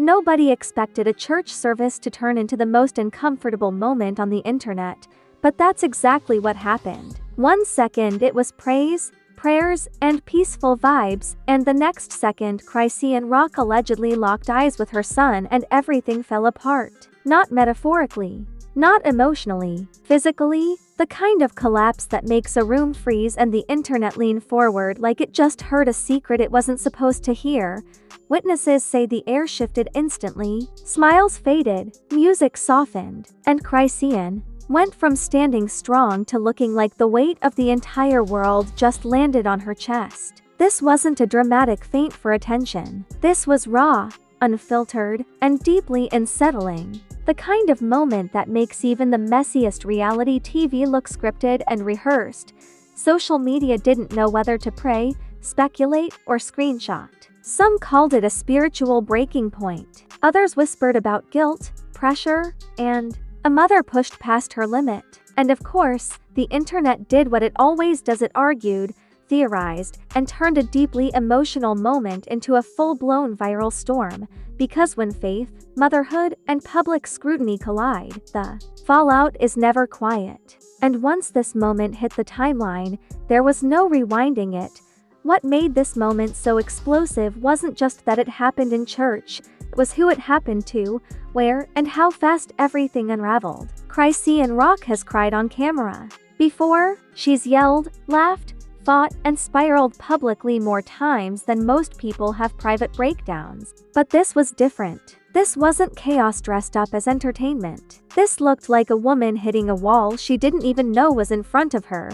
Nobody expected a church service to turn into the most uncomfortable moment on the internet, but that's exactly what happened. 1 second it was praise, prayers, and peaceful vibes, and the next second Chrisean Rock allegedly locked eyes with her son and everything fell apart. Not metaphorically, not emotionally, physically, the kind of collapse that makes a room freeze and the internet lean forward like it just heard a secret it wasn't supposed to hear. Witnesses say the air shifted instantly, smiles faded, music softened, and Chrisean went from standing strong to looking like the weight of the entire world just landed on her chest. This wasn't a dramatic feint for attention. This was raw, unfiltered, and deeply unsettling. The kind of moment that makes even the messiest reality TV look scripted and rehearsed. Social media didn't know whether to pray, speculate, or screenshot. Some called it a spiritual breaking point. Others whispered about guilt, pressure, and a mother pushed past her limit. And of course, the internet did what it always does. It argued, theorized, and turned a deeply emotional moment into a full-blown viral storm. Because when faith, motherhood, and public scrutiny collide, the fallout is never quiet. And once this moment hit the timeline, there was no rewinding it. What made this moment so explosive wasn't just that it happened in church, it was who it happened to, where, and how fast everything unraveled. Chrisean Rock has cried on camera before. She's yelled, laughed, fought, and spiraled publicly more times than most people have private breakdowns. But this was different. This wasn't chaos dressed up as entertainment. This looked like a woman hitting a wall she didn't even know was in front of her.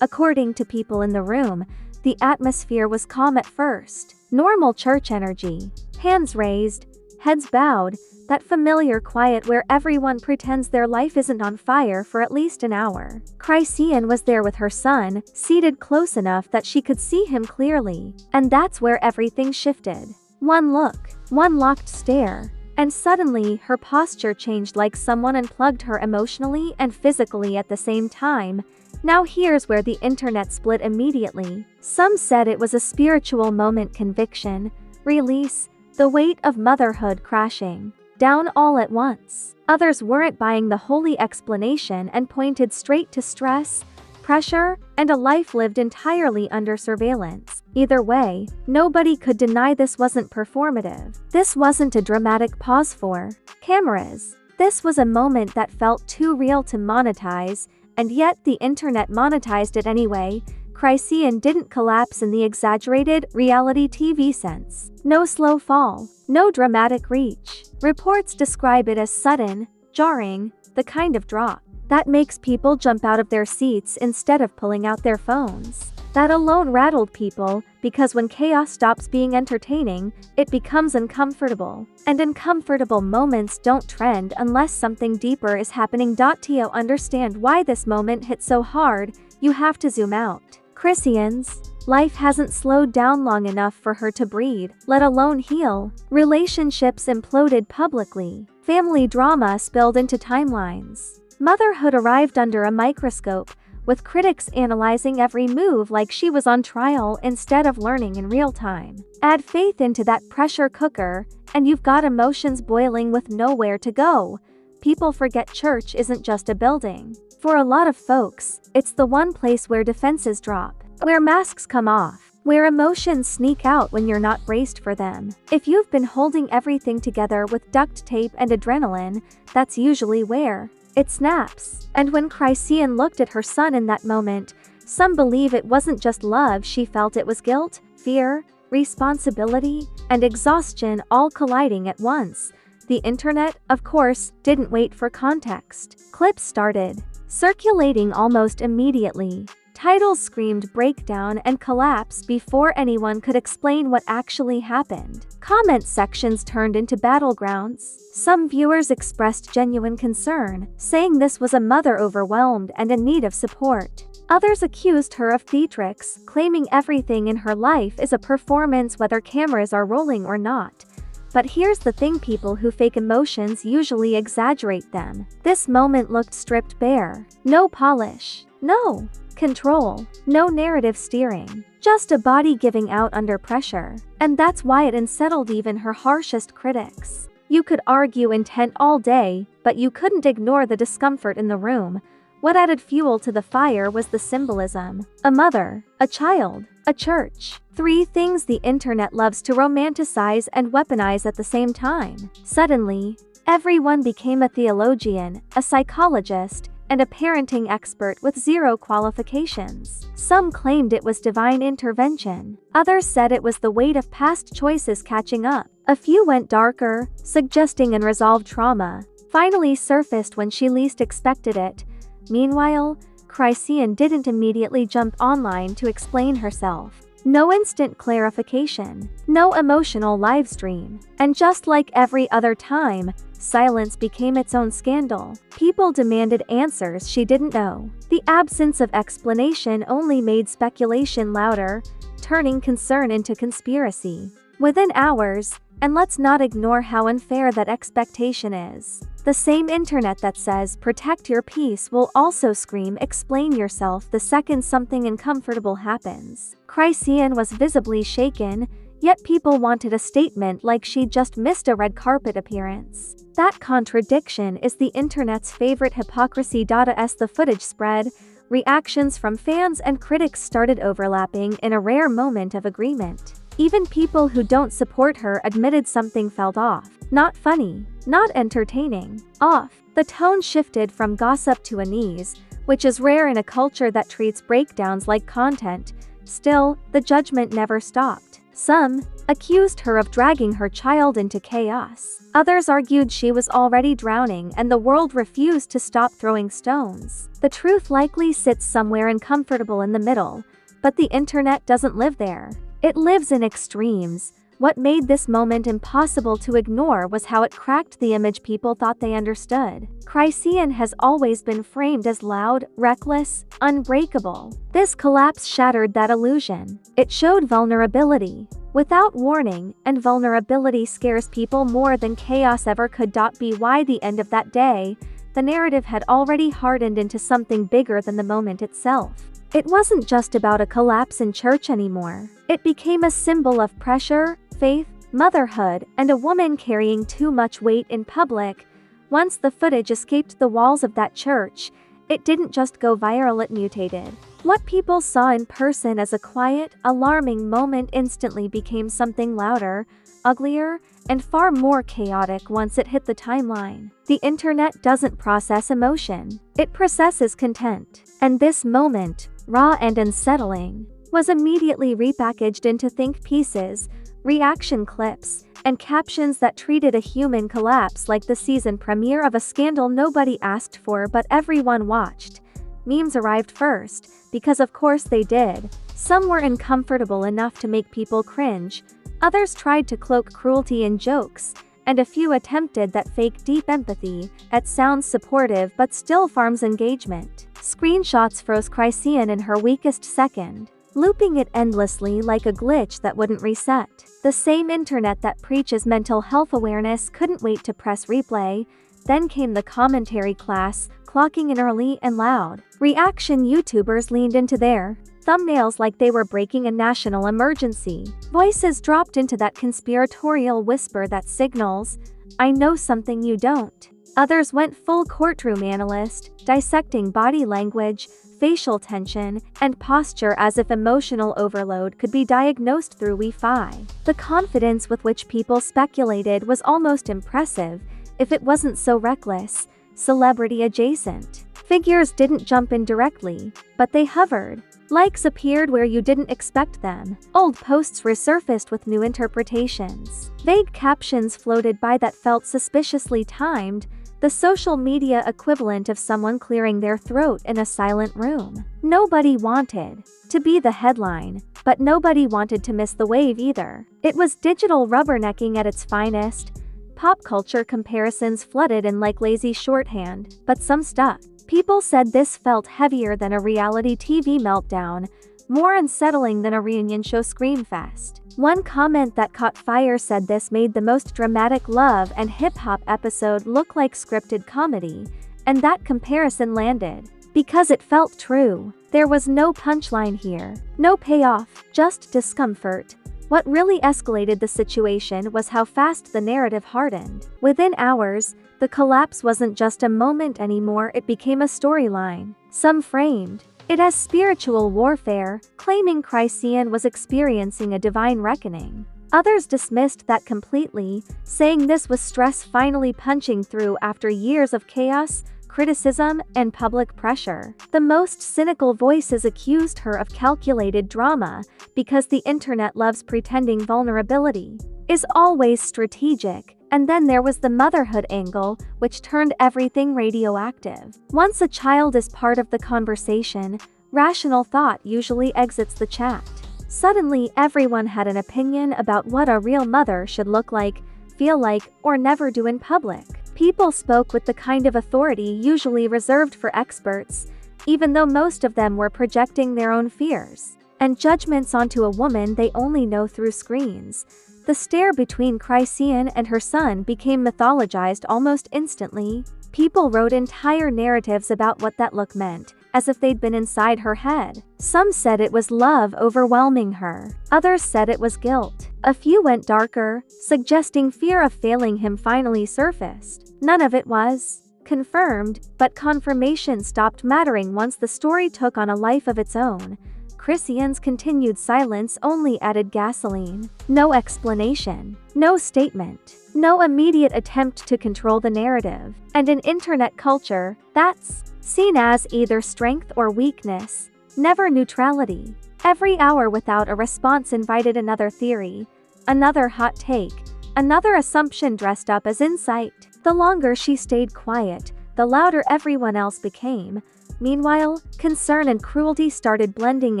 According to people in the room, the atmosphere was calm at first. Normal church energy. Hands raised, heads bowed, that familiar quiet where everyone pretends their life isn't on fire for at least an hour. Chrisean was there with her son, seated close enough that she could see him clearly. And that's where everything shifted. One look, one locked stare, and suddenly her posture changed like someone unplugged her emotionally and physically at the same time. Now here's where the internet split immediately. Some said it was a spiritual moment, conviction, release, the weight of motherhood crashing down all at once. Others weren't buying the holy explanation and pointed straight to stress, pressure, and a life lived entirely under surveillance. Either way, nobody could deny this wasn't performative. This wasn't a dramatic pause for cameras. This was a moment that felt too real to monetize, and yet the internet monetized it anyway. Chrisean didn't collapse in the exaggerated reality TV sense. No slow fall, no dramatic reach. Reports describe it as sudden, jarring, the kind of drop that makes people jump out of their seats instead of pulling out their phones. That alone rattled people, because when chaos stops being entertaining, it becomes uncomfortable. And uncomfortable moments don't trend unless something deeper is happening. To understand why this moment hit so hard, you have to zoom out. Chrisean's life hasn't slowed down long enough for her to breathe, let alone heal. Relationships imploded publicly. Family drama spilled into timelines. Motherhood arrived under a microscope, with critics analyzing every move like she was on trial instead of learning in real time. Add faith into that pressure cooker, and you've got emotions boiling with nowhere to go. People forget church isn't just a building. For a lot of folks, it's the one place where defenses drop, where masks come off, where emotions sneak out when you're not braced for them. If you've been holding everything together with duct tape and adrenaline, that's usually where it snaps. And when Chrisean looked at her son in that moment, some believe it wasn't just love she felt, it was guilt, fear, responsibility, and exhaustion all colliding at once. The internet, of course, didn't wait for context. Clips started circulating almost immediately. Titles screamed breakdown and collapse before anyone could explain what actually happened. Comment sections turned into battlegrounds. Some viewers expressed genuine concern, saying this was a mother overwhelmed and in need of support. Others accused her of theatrics, claiming everything in her life is a performance whether cameras are rolling or not. But here's the thing, people who fake emotions usually exaggerate them. This moment looked stripped bare. No polish. No control, no narrative steering, just a body giving out under pressure. And that's why it unsettled even her harshest critics. You could argue intent all day, but you couldn't ignore the discomfort in the room. What added fuel to the fire was the symbolism. A mother, a child, a church. 3 things the internet loves to romanticize and weaponize at the same time. Suddenly, everyone became a theologian, a psychologist, and a parenting expert with 0 qualifications. Some claimed it was divine intervention. Others said it was the weight of past choices catching up. A few went darker, suggesting unresolved trauma finally surfaced when she least expected it. Meanwhile, Chrisean didn't immediately jump online to explain herself. No instant clarification, no emotional livestream. And just like every other time, silence became its own scandal. People demanded answers she didn't know. The absence of explanation only made speculation louder, turning concern into conspiracy. Within hours, and let's not ignore how unfair that expectation is. The same internet that says protect your peace will also scream explain yourself the second something uncomfortable happens. Chrisean was visibly shaken, yet people wanted a statement like she'd just missed a red carpet appearance. That contradiction is the internet's favorite hypocrisy. As the footage spread, reactions from fans and critics started overlapping in a rare moment of agreement. Even people who don't support her admitted something felt off. Not funny, not entertaining, off. The tone shifted from gossip to unease, which is rare in a culture that treats breakdowns like content. Still, the judgment never stopped. Some accused her of dragging her child into chaos. Others argued she was already drowning and the world refused to stop throwing stones. The truth likely sits somewhere uncomfortable in the middle, but the internet doesn't live there. It lives in extremes. What made this moment impossible to ignore was how it cracked the image people thought they understood. Chrisean has always been framed as loud, reckless, unbreakable. This collapse shattered that illusion. It showed vulnerability without warning, and vulnerability scares people more than chaos ever could. By the end of that day, the narrative had already hardened into something bigger than the moment itself. It wasn't just about a collapse in church anymore. It became a symbol of pressure, faith, motherhood, and a woman carrying too much weight in public. Once the footage escaped the walls of that church, it didn't just go viral, it mutated. What people saw in person as a quiet, alarming moment instantly became something louder, uglier, and far more chaotic once it hit the timeline. The internet doesn't process emotion, it processes content. And this moment, raw and unsettling, was immediately repackaged into think pieces, reaction clips, and captions that treated a human collapse like the season premiere of a scandal nobody asked for but everyone watched. Memes arrived first, because of course they did. Some were uncomfortable enough to make people cringe, others tried to cloak cruelty in jokes, and a few attempted that fake deep empathy. It sounds supportive but still farms engagement. Screenshots froze Chrisean in her weakest second, looping it endlessly like a glitch that wouldn't reset. The same internet that preaches mental health awareness couldn't wait to press replay. Then came the commentary class, clocking in early and loud. Reaction YouTubers leaned into their thumbnails like they were breaking a national emergency. Voices dropped into that conspiratorial whisper that signals, "I know something you don't." Others went full courtroom analyst, dissecting body language, facial tension, and posture as if emotional overload could be diagnosed through Wi-Fi. The confidence with which people speculated was almost impressive, if it wasn't so reckless, celebrity adjacent. Figures didn't jump in directly, but they hovered. Likes appeared where you didn't expect them. Old posts resurfaced with new interpretations. Vague captions floated by that felt suspiciously timed, the social media equivalent of someone clearing their throat in a silent room. Nobody wanted to be the headline, but nobody wanted to miss the wave either. It was digital rubbernecking at its finest. Pop culture comparisons flooded in like lazy shorthand, but some stuck. People said this felt heavier than a reality TV meltdown, more unsettling than a reunion show screamfest. One comment that caught fire said this made the most dramatic love and hip-hop episode look like scripted comedy, and that comparison landed. Because it felt true. There was no punchline here. No payoff, just discomfort. What really escalated the situation was how fast the narrative hardened. Within hours, the collapse wasn't just a moment anymore, it became a storyline. Some framed it as spiritual warfare, claiming Chrisean was experiencing a divine reckoning. Others dismissed that completely, saying this was stress finally punching through after years of chaos, criticism, and public pressure. The most cynical voices accused her of calculated drama, because the internet loves pretending vulnerability is always strategic. And then there was the motherhood angle, which turned everything radioactive. Once a child is part of the conversation, rational thought usually exits the chat. Suddenly, everyone had an opinion about what a real mother should look like, feel like, or never do in public. People spoke with the kind of authority usually reserved for experts, even though most of them were projecting their own fears and judgments onto a woman they only know through screens. The stare between Chrisean and her son became mythologized almost instantly. People wrote entire narratives about what that look meant, as if they'd been inside her head. Some said it was love overwhelming her. Others said it was guilt. A few went darker, suggesting fear of failing him finally surfaced. None of it was confirmed, but confirmation stopped mattering once the story took on a life of its own. Chrisean's continued silence only added gasoline. No explanation, no statement, no immediate attempt to control the narrative. And in internet culture, that's seen as either strength or weakness, never neutrality. Every hour without a response invited another theory, another hot take, another assumption dressed up as insight. The longer she stayed quiet, the louder everyone else became. Meanwhile, concern and cruelty started blending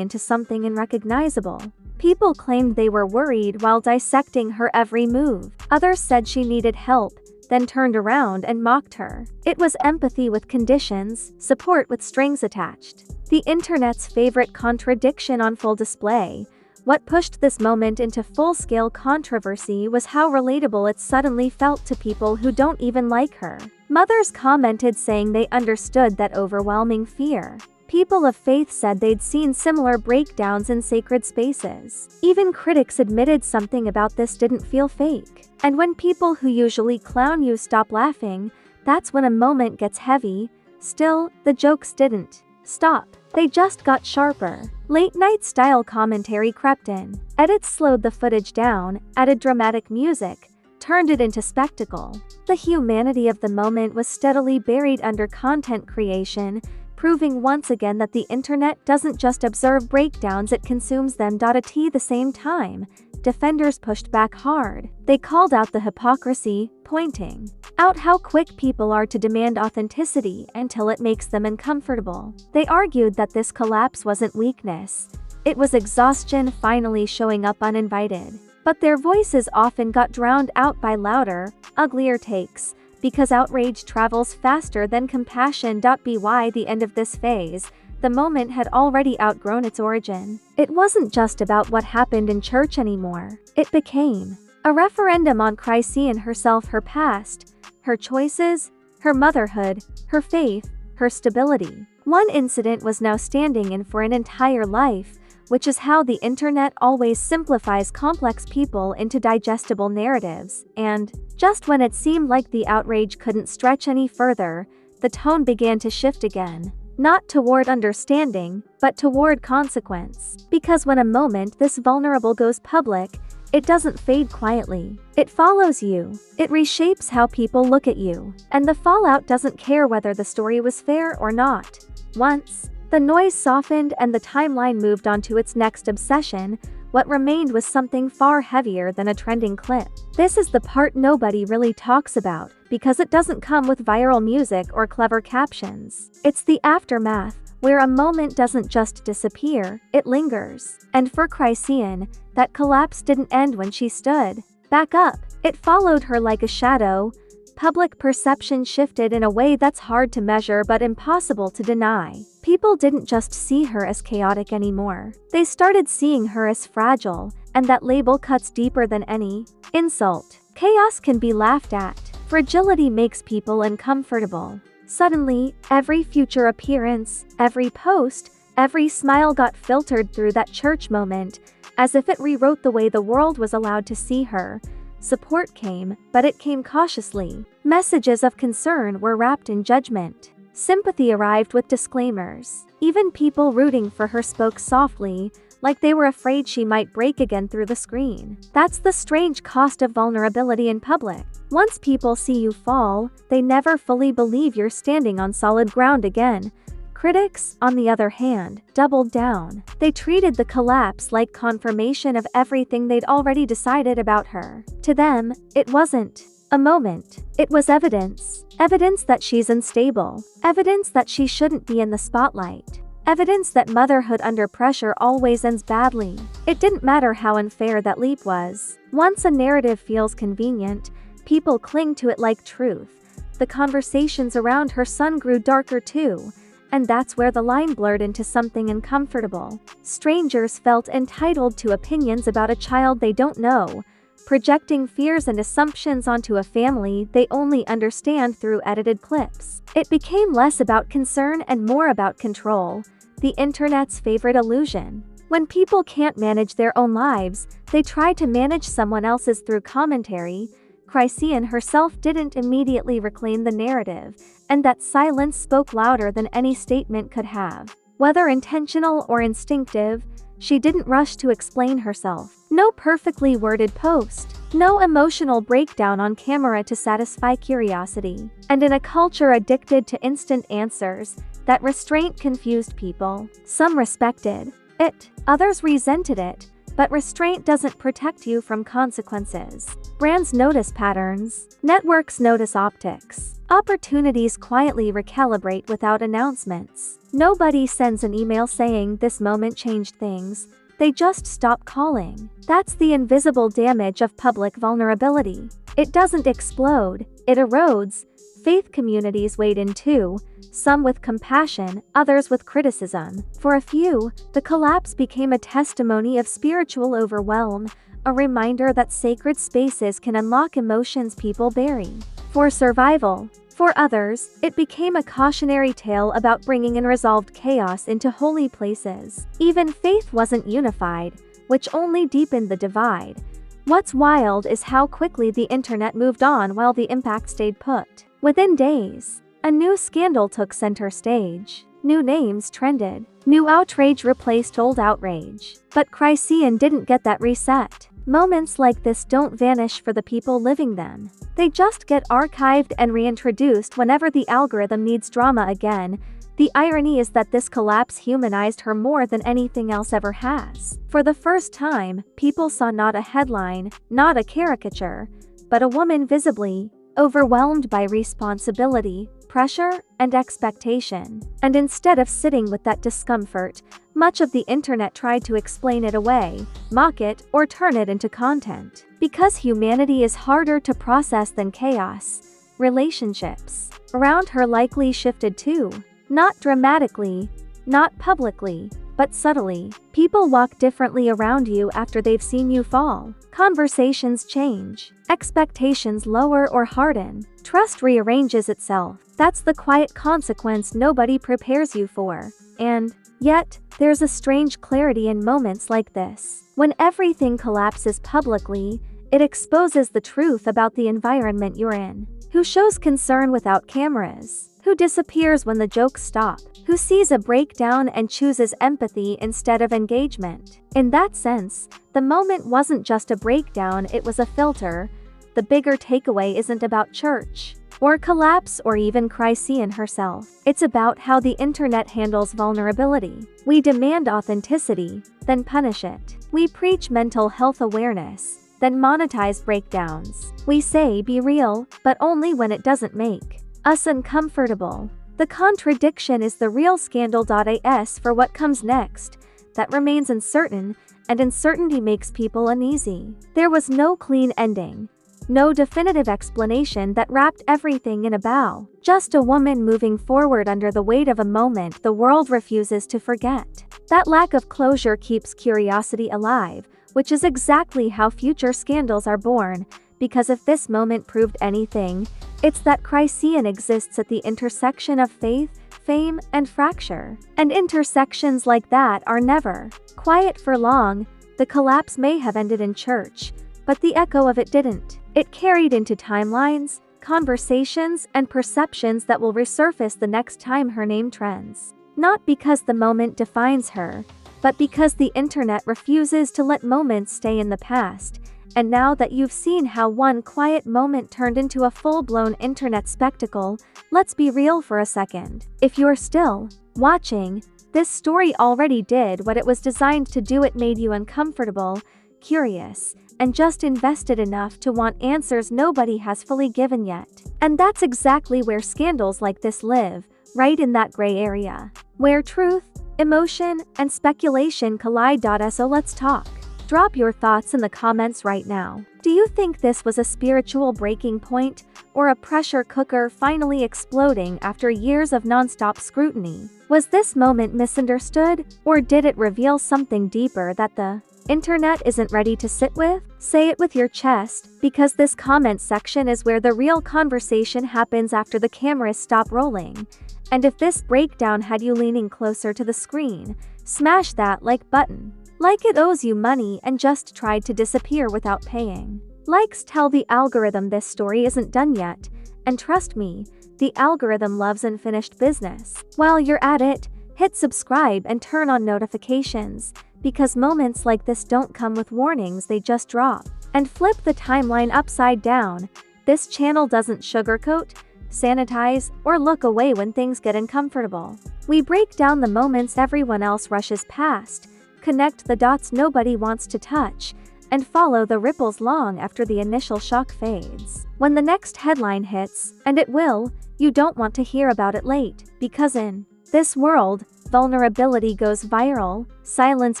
into something unrecognizable. People claimed they were worried while dissecting her every move. Others said she needed help, then turned around and mocked her. It was empathy with conditions, support with strings attached. The internet's favorite contradiction on full display. What pushed this moment into full-scale controversy was how relatable it suddenly felt to people who don't even like her. Mothers commented saying they understood that overwhelming fear. People of faith said they'd seen similar breakdowns in sacred spaces. Even critics admitted something about this didn't feel fake. And when people who usually clown you stop laughing, that's when a moment gets heavy. Still, the jokes didn't stop. They just got sharper. Late-night style commentary crept in. Edits slowed the footage down, added dramatic music, turned it into spectacle. The humanity of the moment was steadily buried under content creation, proving once again that the internet doesn't just observe breakdowns, it consumes them. At the same time, defenders pushed back hard. They called out the hypocrisy, pointing out how quick people are to demand authenticity until it makes them uncomfortable. They argued that this collapse wasn't weakness, it was exhaustion finally showing up uninvited. But their voices often got drowned out by louder, uglier takes, because outrage travels faster than compassion. By the end of this phase, the moment had already outgrown its origin. It wasn't just about what happened in church anymore. It became a referendum on Chrisean herself, her past, her choices, her motherhood, her faith, her stability. One incident was now standing in for an entire life, which is how the internet always simplifies complex people into digestible narratives. And just when it seemed like the outrage couldn't stretch any further, the tone began to shift again. Not toward understanding, but toward consequence. Because when a moment this vulnerable goes public, it doesn't fade quietly. It follows you. It reshapes how people look at you. And the fallout doesn't care whether the story was fair or not. Once the noise softened and the timeline moved on to its next obsession, what remained was something far heavier than a trending clip. This is the part nobody really talks about, because it doesn't come with viral music or clever captions. It's the aftermath, where a moment doesn't just disappear, it lingers. And for Chrisean, that collapse didn't end when she stood back up. It followed her like a shadow. Public perception shifted in a way that's hard to measure but impossible to deny. People didn't just see her as chaotic anymore. They started seeing her as fragile, and that label cuts deeper than any insult. Chaos can be laughed at. Fragility makes people uncomfortable. Suddenly, every future appearance, every post, every smile got filtered through that church moment, as if it rewrote the way the world was allowed to see her. Support came, but it came cautiously. Messages of concern were wrapped in judgment. Sympathy arrived with disclaimers. Even people rooting for her spoke softly, like they were afraid she might break again through the screen. That's the strange cost of vulnerability in public. Once people see you fall, they never fully believe you're standing on solid ground again. Critics, on the other hand, doubled down. They treated the collapse like confirmation of everything they'd already decided about her. To them, it wasn't a moment. It was evidence. Evidence that she's unstable. Evidence that she shouldn't be in the spotlight. Evidence that motherhood under pressure always ends badly. It didn't matter how unfair that leap was. Once a narrative feels convenient, people cling to it like truth. The conversations around her son grew darker too. And that's where the line blurred into something uncomfortable. Strangers felt entitled to opinions about a child they don't know, projecting fears and assumptions onto a family they only understand through edited clips. It became less about concern and more about control, the internet's favorite illusion. When people can't manage their own lives, they try to manage someone else's through commentary. Chrisean herself didn't immediately reclaim the narrative, and that silence spoke louder than any statement could have. Whether intentional or instinctive, she didn't rush to explain herself. No perfectly worded post. No emotional breakdown on camera to satisfy curiosity. And in a culture addicted to instant answers, that restraint confused people. Some respected it, others resented it. But restraint doesn't protect you from consequences. Brands notice patterns. Networks notice optics. Opportunities quietly recalibrate without announcements. Nobody sends an email saying this moment changed things. They just stop calling. That's the invisible damage of public vulnerability. It doesn't explode, it erodes. Faith communities wade in too, some with compassion, others with criticism. For a few, the collapse became a testimony of spiritual overwhelm, a reminder that sacred spaces can unlock emotions people bury. For survival. For others, it became a cautionary tale about bringing unresolved chaos into holy places. Even faith wasn't unified, which only deepened the divide. What's wild is how quickly the internet moved on while the impact stayed put. Within days, a new scandal took center stage. New names trended. New outrage replaced old outrage. But Chrisean didn't get that reset. Moments like this don't vanish for the people living them. They just get archived and reintroduced whenever the algorithm needs drama again. The irony is that this collapse humanized her more than anything else ever has. For the first time, people saw not a headline, not a caricature, but a woman visibly overwhelmed by responsibility, pressure, and expectation. And instead of sitting with that discomfort, much of the internet tried to explain it away, mock it, or turn it into content. Because humanity is harder to process than chaos, relationships around her likely shifted too. Not dramatically, not publicly, but subtly. People walk differently around you after they've seen you fall. Conversations change. Expectations lower or harden. Trust rearranges itself. That's the quiet consequence nobody prepares you for. And yet, there's a strange clarity in moments like this. When everything collapses publicly, it exposes the truth about the environment you're in. Who shows concern without cameras? Who disappears when the jokes stop? Who sees a breakdown and chooses empathy instead of engagement? In that sense, the moment wasn't just a breakdown, it was a filter. The bigger takeaway isn't about church, or collapse, or even Chrisean herself. It's about how the internet handles vulnerability. We demand authenticity, then punish it. We preach mental health awareness, then monetize breakdowns. We say be real, but only when it doesn't make us uncomfortable. The contradiction is the real scandal. As for what comes next, that remains uncertain, and uncertainty makes people uneasy. There was no clean ending. No definitive explanation that wrapped everything in a bow. Just a woman moving forward under the weight of a moment the world refuses to forget. That lack of closure keeps curiosity alive, which is exactly how future scandals are born, because if this moment proved anything, It's that Chrisean exists at the intersection of faith, fame, and fracture. And intersections like that are never quiet for long. The collapse may have ended in church, but the echo of it didn't. It carried into timelines, conversations, and perceptions that will resurface the next time her name trends. Not because the moment defines her, but because the internet refuses to let moments stay in the past. And now that you've seen how one quiet moment turned into a full-blown internet spectacle, let's be real for a second. If you're still watching, this story already did what it was designed to do. It made you uncomfortable, curious, and just invested enough to want answers nobody has fully given yet. And that's exactly where scandals like this live, right in that gray area, where truth, emotion, and speculation collide. So let's talk. Drop your thoughts in the comments right now. Do you think this was a spiritual breaking point, or a pressure cooker finally exploding after years of nonstop scrutiny? Was this moment misunderstood, or did it reveal something deeper that the internet isn't ready to sit with? Say it with your chest, because this comment section is where the real conversation happens after the cameras stop rolling. And if this breakdown had you leaning closer to the screen, smash that like button. Like it owes you money and just tried to disappear without paying. Likes tell the algorithm this story isn't done yet, and trust me, the algorithm loves unfinished business. While you're at it, hit subscribe and turn on notifications, because moments like this don't come with warnings, they just drop. And flip the timeline upside down. This channel doesn't sugarcoat, sanitize, or look away when things get uncomfortable. We break down the moments everyone else rushes past, connect the dots nobody wants to touch, and follow the ripples long after the initial shock fades. When the next headline hits, and it will, you don't want to hear about it late, because in this world, vulnerability goes viral, silence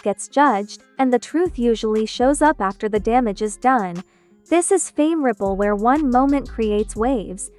gets judged, and the truth usually shows up after the damage is done. This is Fame Ripple, where one moment creates waves,